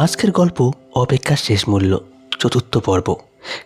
আজকের গল্প অপেক্ষার শেষ মূল্য চতুর্থ পর্ব।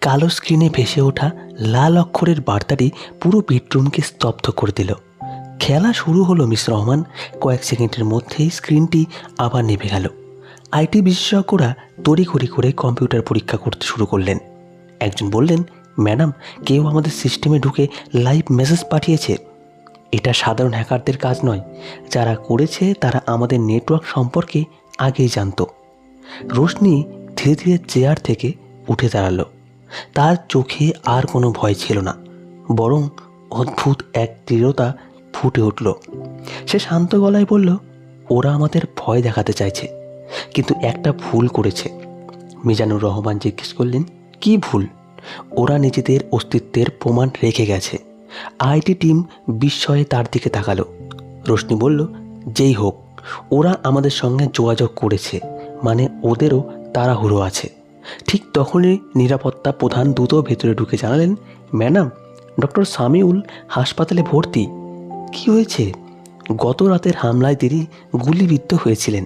কালো স্ক্রিনে ভেসে ওঠা লাল অক্ষরের বার্তাটি পুরো বেডরুমকে স্তব্ধ করে দিল। খেলা শুরু হলো মিস রহমান। কয়েক সেকেন্ডের মধ্যেই স্ক্রিনটি আবার নেভে গেল। আইটি বিশেষজ্ঞরা তড়িঘড়ি করে কম্পিউটার পরীক্ষা করতে শুরু করলেন। একজন বললেন, ম্যাডাম, কেউ আমাদের সিস্টেমে ঢুকে লাইভ মেসেজ পাঠিয়েছে। এটা সাধারণ হ্যাকারদের কাজ নয়, যারা করেছে তারা আমাদের নেটওয়ার্ক সম্পর্কে আগেই জানতো। রোশনি ধীরে ধীরে চেয়ার থেকে উঠে দাঁড়ালো। তার চোখে আর কোনো ভয় ছিল না, বরং অদ্ভুত এক দৃঢ়তা ফুটে উঠল। সে শান্ত গলায় বলল, ওরা আমাদের ভয় দেখাতে চাইছে, কিন্তু একটা ভুল করেছে। মিজানুর রহমান জিজ্ঞেস করলেন, কি ভুল? ওরা নিজেদের অস্তিত্বের প্রমাণ রেখে গেছে। আইটি টিম বিস্ময়ে তার দিকে তাকালো। রোশনি বলল, যেই হোক, ওরা আমাদের সঙ্গে যোগাযোগ করেছে, মানে ওদেরও তাড়াহুড়ো আছে। ঠিক তখনই নিরাপত্তা প্রধান দ্রুত ভেতরে ঢুকে জানালেন, ম্যাডাম, ডক্টর সামিউল হাসপাতালে ভর্তি। কি হয়েছে? গত রাতের হামলায় তিনি গুলিবিদ্ধ হয়েছিলেন।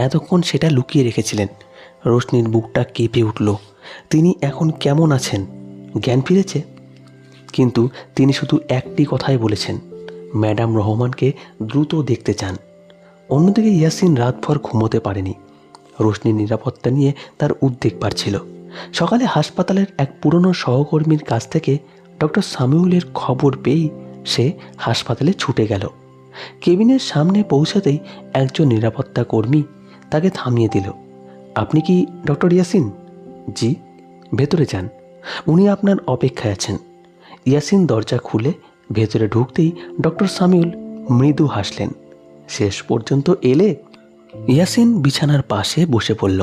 এতক্ষণ সেটা লুকিয়ে রেখেছিলেন। রোশনির বুকটা কেঁপে উঠল। তিনি এখন কেমন আছেন? জ্ঞান ফিরেছে? কিন্তু তিনি শুধু একটি কথাই বলেছেন, ম্যাডাম রহমানকে দ্রুত দেখতে চান। অন্যদিকে ইয়াসিন রাতভর ঘুমোতে পারেনি। রোশনির নিরাপত্তা নিয়ে তার উদ্বেগ বাড়ছিল। সকালে হাসপাতালের এক পুরনো সহকর্মীর কাছ থেকে ডক্টর সামিউলের খবর পেয়েই সে হাসপাতালে ছুটে গেল। কেবিনের সামনে পৌঁছাতেই একজন নিরাপত্তা কর্মী তাকে থামিয়ে দিল। আপনি কি ডক্টর ইয়াসিন? জি। ভেতরে যান, উনি আপনার অপেক্ষায় আছেন। ইয়াসিন দরজা খুলে ভেতরে ঢুকতেই ডক্টর সামিউল মৃদু হাসলেন। শেষ পর্যন্ত এলে? ইয়াসিন বিছানার পাশে বসে পড়ল।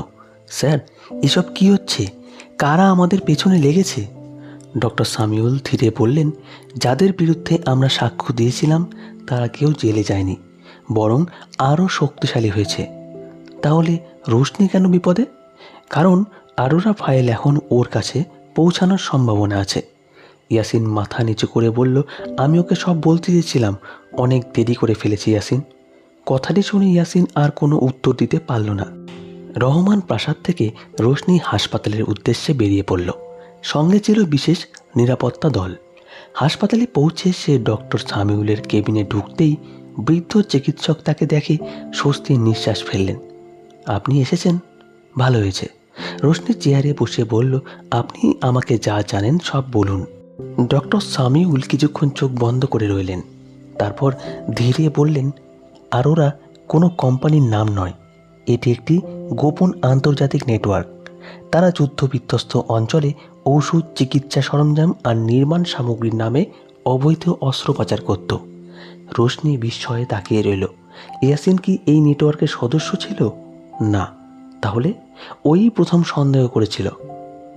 স্যার, এসব কি হচ্ছে? কারা আমাদের পেছনে লেগেছে? ডক্টর সামিউল ধীরে বললেন, যাদের বিরুদ্ধে আমরা সাক্ষ্য দিয়েছিলাম তারা কেউ জেলে যায়নি, বরং আরও শক্তিশালী হয়েছে। তাহলে রোশনি কেন বিপদে? কারণ আরোরা ফাইল এখন ওর কাছে পৌঁছানোর সম্ভাবনা আছে। ইয়াসিন মাথা নিচু করে বলল, আমি ওকে সব বলতে চেয়েছিলাম, অনেক দেরি করে ফেলেছি ইয়াসিন। কথাটি শুনে ইয়াসিন আর কোনো উত্তর দিতে পারল না। রহমান প্রাসাদ থেকে রোশনি হাসপাতালের উদ্দেশ্যে বেরিয়ে পড়ল। সঙ্গে ছিল বিশেষ নিরাপত্তা দল। হাসপাতালে পৌঁছে সে ডক্টর সামিউলের কেবিনে ঢুকতেই বৃদ্ধ চিকিৎসক তাকে দেখে স্বস্তির নিঃশ্বাস ফেললেন। আপনি এসেছেন, ভালো হয়েছে। রোশনি চেয়ারে বসে বলল, আপনি আমাকে যা জানেন সব বলুন। ডক্টর সামিউল কিছুক্ষণ চোখ বন্ধ করে রইলেন, তারপর ধীরে বললেন, আরোরা কোনো কোম্পানির নাম নয়, এটি একটি গোপন আন্তর্জাতিক নেটওয়ার্ক। তারা যুদ্ধবিধ্বস্ত অঞ্চলে ওষুধ, চিকিৎসা সরঞ্জাম আর নির্মাণ সামগ্রীর নামে অবৈধ অস্ত্র পাচার করত। রোশনি বিস্ময়ে তাকিয়ে রইল। ইয়াসিন কি এই নেটওয়ার্কের সদস্য ছিল? না। তাহলে ওই প্রথম সন্দেহ করেছিল।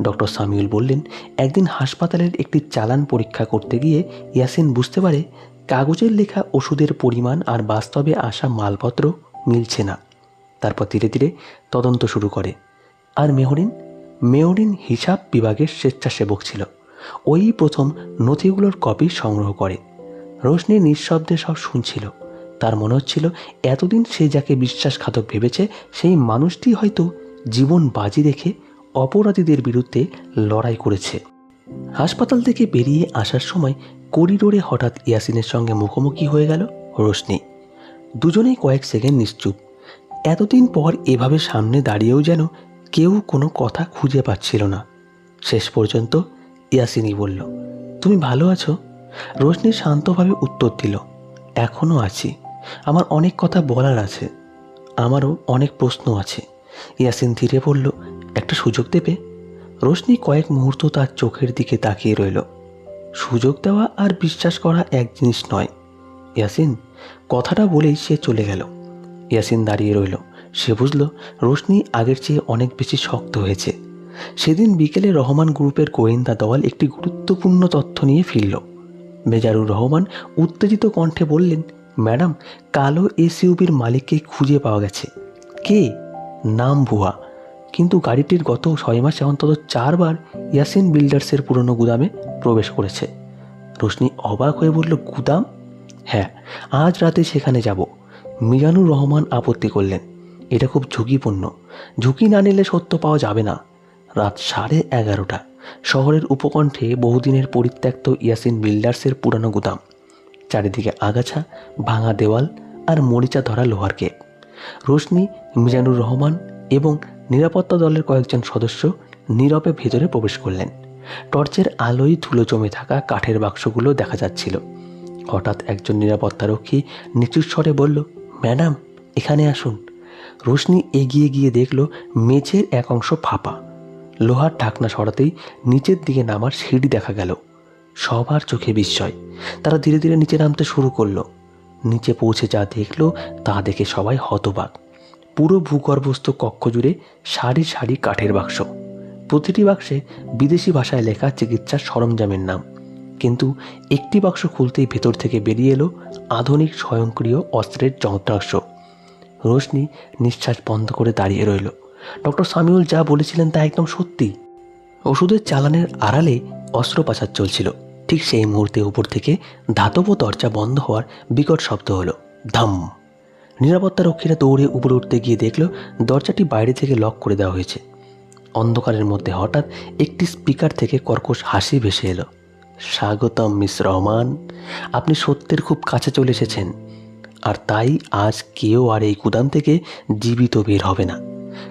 ডক্টর সামিউল বললেন, একদিন হাসপাতালের একটি চালান পরীক্ষা করতে গিয়ে ইয়াসিন বুঝতে পারে কাগজের লেখা ওষুধের পরিমাণ আর বাস্তবে আসা মালপত্র মিলছে না। তারপর ধীরে ধীরে তদন্ত শুরু করে। আর মেহরিন হিসাব বিভাগের স্বেচ্ছাসেবক ছিল। ওই প্রথম নথিগুলোর কপি সংগ্রহ করে। রোশনি নিঃশব্দে সব শুনছিল। তার মনে হচ্ছিল এতদিন সে যাকে বিশ্বাসঘাতক ভেবেছে সেই মানুষটি হয়তো জীবন বাজি রেখে অপরাধীদের বিরুদ্ধে লড়াই করেছে। হাসপাতাল থেকে বেরিয়ে আসার সময় করিডোরে হঠাৎ ইয়াসিনের সঙ্গে মুখোমুখি হয়ে গেল রোশনি। দুজনেই কয়েক সেকেন্ড নিশ্চুপ। এতদিন পর এভাবে সামনে দাঁড়িয়েও যেন কেউ কোনো কথা খুঁজে পাচ্ছিল না। শেষ পর্যন্ত ইয়াসিনই বলল, তুমি ভালো আছো? রোশনি শান্তভাবে উত্তর দিল, এখনও আছি। আমার অনেক কথা বলার আছে, আমারও অনেক প্রশ্ন আছে। ইয়াসিন ধীরে বলল, একটা সুযোগ দেবে? রোশনি কয়েক মুহূর্ত তার চোখের দিকে তাকিয়ে রইল। সুযোগ দেওয়া আর বিশ্বাস করা এক জিনিস নয় ইয়াসিন। কথাটা বলেই সে চলে গেল। ইয়াসিন দাঁড়িয়ে রইল। সে বুঝল রোশনি আগের চেয়ে অনেক বেশি শক্ত হয়েছে। সেদিন বিকেলে রহমান গ্রুপের গোয়েন্দা দল একটি গুরুত্বপূর্ণ তথ্য নিয়ে ফিরল। মেজারুর রহমান উত্তেজিত কণ্ঠে বললেন, ম্যাডাম, কালো এসইউভির মালিককে খুঁজে পাওয়া গেছে। কে? নাম ভুয়া, কিন্তু গাড়িটির গত 6 মাসে অন্তত 4 বার ইয়াসিন বিল্ডার্সের পুরনো গুদামে প্রবেশ করেছে। রোশনি অবাক হয়ে বলল, গুদাম? হ্যাঁ, আজ রাতে সেখানে যাব। মিজানুর রহমান আপত্তি করলেন, এটা খুব ঝুঁকিপূর্ণ। ঝুঁকি না নিলে সত্য পাওয়া যাবে না। রাত 11:30। শহরের উপকণ্ঠে বহুদিনের পরিত্যক্ত ইয়াসিন বিল্ডার্সের পুরানো গুদাম। চারিদিকে আগাছা, ভাঙা দেওয়াল আর মরিচা ধরা লোহার গেট। রোশনি, মিজানুর রহমান এবং নিরাপত্তা দলের কয়েকজন সদস্য নীরবে ভেতরে প্রবেশ করলেন। টর্চের আলোয় ধুলো জমে থাকা কাঠের বাক্সগুলো দেখা যাচ্ছিল। হঠাৎ একজন নিরাপত্তারক্ষী নিচু স্বরে বলল, ম্যাডাম, এখানে আসুন। রোশনি এগিয়ে গিয়ে দেখল মেঝের এক অংশ ফাঁপা। লোহার ঢাকনা সরাতেই নিচের দিকে নামার সিঁড়ি দেখা গেল। সবার চোখে বিস্ময়। তারা ধীরে ধীরে নিচে নামতে শুরু করলো। নিচে পৌঁছে যা দেখল তা দেখে সবাই হতবাক। পুরো ভূগর্ভস্থ কক্ষ জুড়ে সারি সারি কাঠের বাক্স। প্রতিটি বাক্সে বিদেশি ভাষায় লেখা চিকিৎসার সরঞ্জামের নাম। কিন্তু একটি বাক্স খুলতেই ভেতর থেকে বেরিয়ে এলো আধুনিক স্বয়ংক্রিয় অস্ত্রের যন্ত্রাংশ। রোশনি নিঃশ্বাস বন্ধ করে দাঁড়িয়ে রইল। ডক্টর সামিউল যা বলেছিলেন তা একদম সত্যি। ওষুধের চালানের আড়ালে অস্ত্রোপচার চলছিল। ঠিক সেই মুহূর্তে উপর থেকে ধাতব দরজা বন্ধ হওয়ার বিকট শব্দ হলো। ধাম! নিরাপত্তারক্ষীরা দৌড়ে উপরে উঠতে গিয়ে দেখল দরজাটি বাইরে থেকে লক করে দেওয়া হয়েছে। অন্ধকারের মধ্যে হঠাৎ একটি স্পিকার থেকে কর্কশ হাসি ভেসে এলো। স্বাগতম মিস রহমান, আপনি সত্যের খুব কাছে চলে এসেছেন। আর তাই আজ কেউ আর এই গুদাম থেকে জীবিত বের হবে না।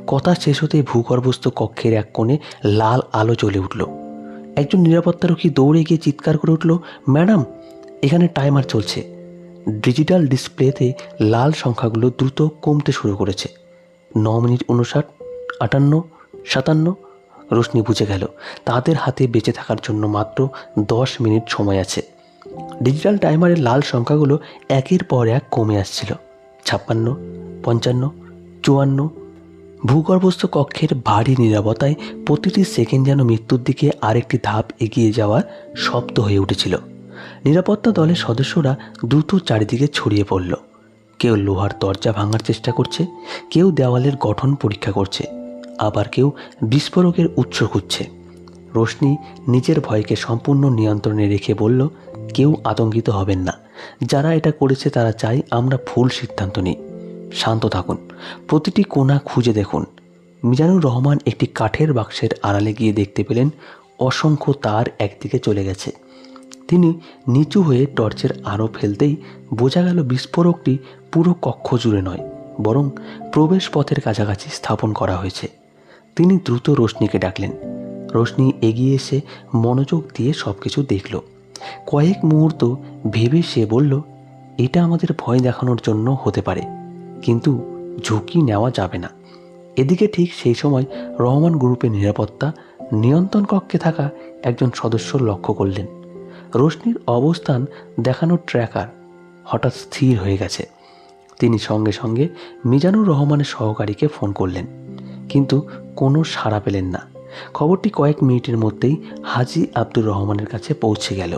কথা শেষ হতে ভূগর্ভস্থ কক্ষের এক কোণে লাল আলো জ্বলে উঠল। একজন নিরাপত্তারক্ষী দৌড়ে গিয়ে চিৎকার করে উঠল, ম্যাডাম, এখানে টাইমার চলছে। ডিজিটাল ডিসপ্লেতে লাল সংখ্যাগুলো দ্রুত কমতে শুরু করেছে। 9 মিনিট 59, 58, 57। রোশনি বুঝে গেল তাদের হাতে বেঁচে থাকার জন্য মাত্র 10 মিনিট সময় আছে। ডিজিটাল টাইমারের লাল সংখ্যাগুলো একের পর এক কমে আসছিল। 56, 55, 54। ভূগর্ভস্থ কক্ষের ভারী নীরবতায় প্রতিটি সেকেন্ড যেন মৃত্যুর দিকে আরেকটি ধাপ এগিয়ে যাওয়ার শব্দ হয়ে উঠেছিল। নিরাপত্তা দলের সদস্যরা দ্রুত চারিদিকে ছড়িয়ে পড়ল। কেউ লোহার দরজা ভাঙার চেষ্টা করছে, কেউ দেওয়ালের গঠন পরীক্ষা করছে, আবার কেউ বিস্ফোরকের উৎস খুঁজছে। রোশনি নিজের ভয়কে সম্পূর্ণ নিয়ন্ত্রণে রেখে বলল, কেউ আতঙ্কিত হবেন না। যারা এটা করেছে তারা চায় আমরা ভুল সিদ্ধান্ত নিই। শান্ত থাকুন, প্রতিটি কোণা খুঁজে দেখুন। মিজানুর রহমান একটি কাঠের বাক্সের আড়ালে গিয়ে দেখতে পেলেন অসংখ্য তার একদিকে চলে গেছে। তিনি নিচু হয়ে টর্চের আলো ফেলতেই বোঝা গেল বিস্ফোরকটি পুরো কক্ষ জুড়ে নয়, বরং প্রবেশ পথের কাছাকাছি স্থাপন করা হয়েছে। তিনি দ্রুত রোশনিকে ডাকলেন। রোশনি এগিয়ে এসে মনোযোগ দিয়ে সব কিছু দেখল। কয়েক মুহূর্ত ভেবে সে বলল, এটা আমাদের ভয় দেখানোর জন্য হতে পারে, কিন্তু ঝুঁকি নেওয়া যাবে না। এদিকে ঠিক সেই সময় রহমান গ্রুপের নিরাপত্তা নিয়ন্ত্রণ কক্ষে থাকা একজন সদস্য লক্ষ্য করলেন রোশনির অবস্থান দেখানো ট্র্যাকার হঠাৎ স্থির হয়ে গেছে। তিনি সঙ্গে সঙ্গে মিজানুর রহমানের সহকারীকে ফোন করলেন, কিন্তু কোনো সাড়া পেলেন না। খবরটি কয়েক মিনিটের মধ্যেই হাজী আব্দুর রহমানের কাছে পৌঁছে গেল।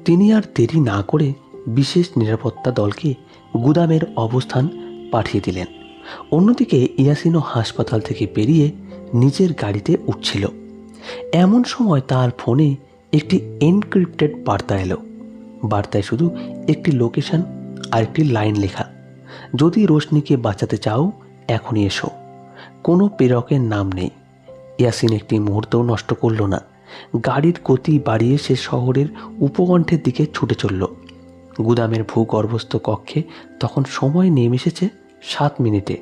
তিনি আর দেরি না করে বিশেষ নিরাপত্তা দলকে গুদামের অবস্থান পাঠিয়ে দিলেন। অন্যদিকে ইয়াসিনও হাসপাতাল থেকে বেরিয়ে নিজের গাড়িতে উঠছিল। এমন সময় তার ফোনে একটি এনক্রিপ্টেড বার্তা এলো। বার্তায় শুধু একটি লোকেশন আর একটি লাইন লেখা, যদি রোশনিকে বাঁচাতে চাও এখনই এসো। কোনো প্রেরকের নাম নেই। ইয়াসিন একটি মুহূর্তও নষ্ট করল না। গাড়ির গতি বাড়িয়ে সে শহরের উপকণ্ঠের দিকে ছুটে চলল। গুদামের ভূগর্ভস্থ কক্ষে তখন সময় নেমে এসেছে 7 মিনিটে।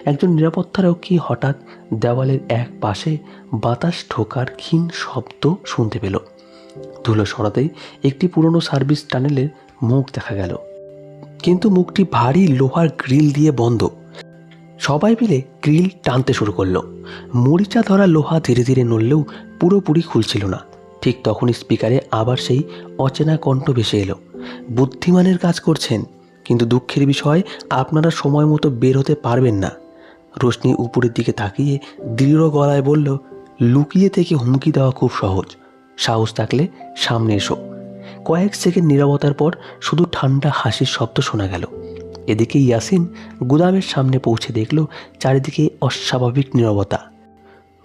একজন নিরাপত্তারক্ষী হঠাৎ দেওয়ালের এক পাশে বাতাস ঢোকার ক্ষীণ শব্দ শুনতে পেল। ধুলো সরাতেই একটি পুরনো সার্ভিস টানেলের মুখ দেখা গেল, কিন্তু মুখটি ভারী লোহার গ্রিল দিয়ে বন্ধ। সবাই মিলে গ্রিল টানতে শুরু করলো। মরিচা ধরা লোহা ধীরে ধীরে নড়লেও পুরোপুরি খুলছিল না। ঠিক তখনই স্পিকারে আবার সেই অচেনা কণ্ঠ ভেসে এলো, বুদ্ধিমানের কাজ করছেন, কিন্তু দুঃখের বিষয় আপনারা সময় মতো বের হতে পারবেন না। রোশনি উপরের দিকে তাকিয়ে দৃঢ় গলায় বলল, লুকিয়ে থেকে হুমকি দেওয়া খুব সহজ, সাহস থাকলে সামনে এসো। কয়েক সেকেন্ড নীরবতার পর শুধু ঠান্ডা হাসির শব্দ শোনা গেল। এদিকে ইয়াসিন গুদামের সামনে পৌঁছে দেখল চারিদিকে অস্বাভাবিক নীরবতা।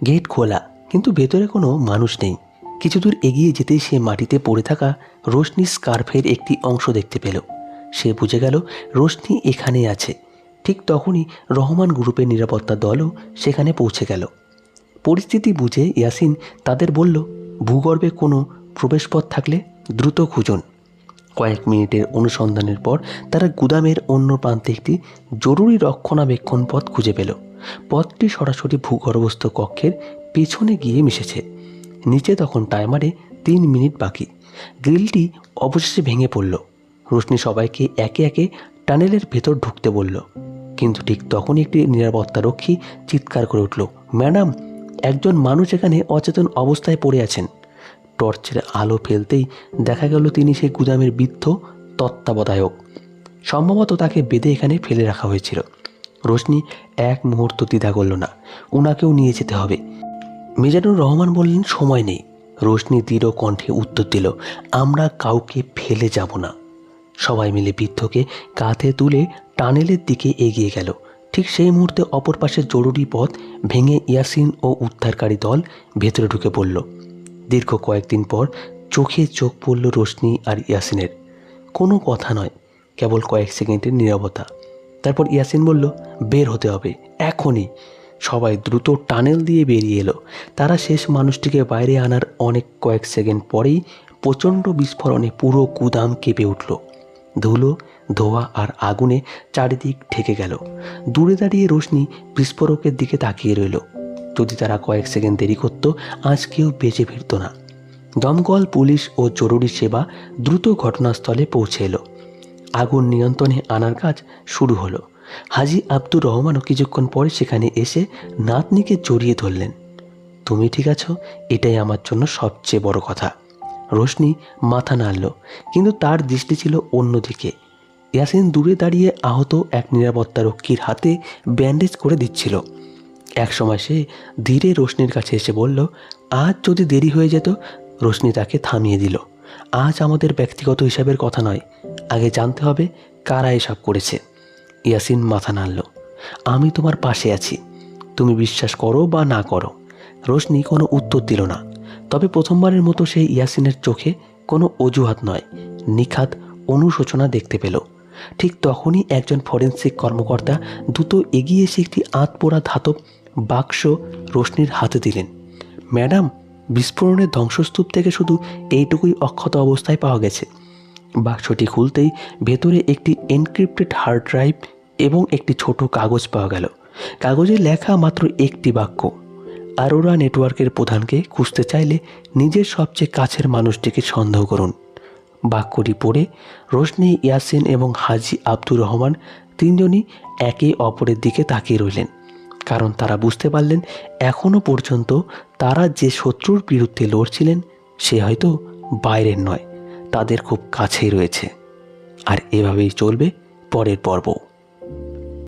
গেট খোলা, কিন্তু ভেতরে কোনো মানুষ নেই। কিছু দূর এগিয়ে যেতেই সে মাটিতে পড়ে থাকা রোশনি স্কার্ফের একটি অংশ দেখতে পেল। সে বুঝে গেল রোশনি এখানে আছে। ঠিক তখনই রহমান গ্রুপের নিরাপত্তা দলও সেখানে পৌঁছে গেল। পরিস্থিতি বুঝে ইয়াসিন তাদের বলল, ভূগর্ভে কোনো প্রবেশপথ থাকলে দ্রুত খুঁজুন। কয়েক মিনিটের অনুসন্ধানের পর তারা গুদামের অন্য প্রান্তে একটি জরুরি রক্ষণাবেক্ষণ পথ খুঁজে পেল। পথটি সরাসরি ভূগর্ভস্থ কক্ষের পেছনে গিয়ে মিশেছে। নিচে তখন টাইমারে 3 মিনিট বাকি। গ্রিলটি অবশেষে ভেঙে পড়ল। রোশনি সবাইকে একে একে টানেলের ভেতর ঢুকতে বলল, কিন্তু ঠিক তখনই একটি নিরাপত্তারক্ষী চিৎকার করে উঠল, ম্যাডাম, একজন মানুষ এখানে অচেতন অবস্থায় পড়ে আছেন। টর্চের আলো ফেলতেই দেখা গেল তিনি সেই গুদামের বৃদ্ধ তত্ত্বাবধায়ক। সম্ভবত তাকে বেঁধে এখানে ফেলে রাখা হয়েছিল। রোশনি এক মুহূর্ত দ্বিধা করল না, ওনাকেও নিয়ে যেতে হবে। মিজানুর রহমান বললেন, সময় নেই। রোশনি দৃঢ় কণ্ঠে উত্তর দিল, আমরা কাউকে ফেলে যাব না। সবাই মিলে বৃদ্ধকে কাঁধে তুলে টানেলের দিকে এগিয়ে গেল। ঠিক সেই মুহূর্তে অপর পাশে জরুরি পথ ভেঙে ইয়াসিন ও উদ্ধারকারী দল ভেতরে ঢুকে পড়ল। দীর্ঘ কয়েকদিন পর চোখে চোখ পড়ল রোশনি আর ইয়াসিনের। কোনো কথা নয়, কেবল কয়েক সেকেন্ডের নীরবতা। তারপর ইয়াসিন বলল, বের হতে হবে এখনই। সবাই দ্রুত টানেল দিয়ে বেরিয়ে এলো। তারা শেষ মানুষটিকে বাইরে আনার কয়েক সেকেন্ড পরেই প্রচণ্ড বিস্ফোরণে পুরো গুদাম কেঁপে উঠল। ধুলো, ধোঁয়া আর আগুনে চারিদিক ঢেকে গেল। দূরে দাঁড়িয়ে রোশনি বিস্ফোরকের দিকে তাকিয়ে রইল। যদি তারা কয়েক সেকেন্ড দেরি করত, আজ কেউ বেঁচে ফিরত না। দমকল, পুলিশ ও জরুরি সেবা দ্রুত ঘটনাস্থলে পৌঁছে এলো। আগুন নিয়ন্ত্রণে আনার কাজ শুরু হলো। হাজী আব্দুর রহমানও কিছুক্ষণ পরে সেখানে এসে নাতনিকে জড়িয়ে ধরলেন। তুমি ঠিক আছো? এটাই আমার জন্য সবচেয়ে বড় কথা। রোশনি মাথা নাড়ল, কিন্তু তার দৃষ্টি ছিল অন্যদিকে। ইয়াসিন দূরে দাঁড়িয়ে আহত এক নিরাপত্তারক্ষীর হাতে ব্যান্ডেজ করে দিচ্ছিল। একসময় সে ধীরে রোশনির কাছে এসে বলল, আজ যদি দেরি হয়ে যেত। রোশনি তাকে থামিয়ে দিল। আজ আমাদের ব্যক্তিগত হিসাবের কথা নয়, আগে জানতে হবে কারা এসব করেছে। ইয়াসিন মাথা নাড়ল, আমি তোমার পাশে আছি, তুমি বিশ্বাস করো বা না করো। রোশনি কোনো উত্তর দিল না, তবে প্রথমবারের মতো সে ইয়াসিনের চোখে কোনো অজুহাত নয়, নিখাত অনুশোচনা দেখতে পেল। ঠিক তখনই একজন ফরেন্সিক কর্মকর্তা দ্রুত এগিয়ে এসে একটি আধপোড়া ধাতব বাক্স রোশনির হাতে দিলেন। ম্যাডাম, বিস্ফোরণের ধ্বংসস্তূপ থেকে শুধু এইটুকুই অক্ষত অবস্থায় পাওয়া গেছে। বাক্সটি খুলতেই ভেতরে একটি এনক্রিপ্টেড হার্ড ড্রাইভ এবং একটি ছোট কাগজ পাওয়া গেল। কাগজে লেখা মাত্র একটি বাক্য, আরোরা নেটওয়ার্কের প্রধানকে খুঁজতে চাইলে নিজের সবচেয়ে কাছের মানুষটিকে সন্দেহ করুন। বাক্যটি পড়ে রোশনি, ইয়াসিন এবং হাজী আব্দুর রহমান তিনজনই একে অপরের দিকে তাকিয়ে রইলেন, কারণ তারা বুঝতে পারলেন এখনও পর্যন্ত তারা যে শত্রুর বিরুদ্ধে লড়ছিলেন সে হয়তো বাইরের নয়, তাদের খুব কাছেই রয়েছে। আর এভাবেই চলবে পরের পর্ব।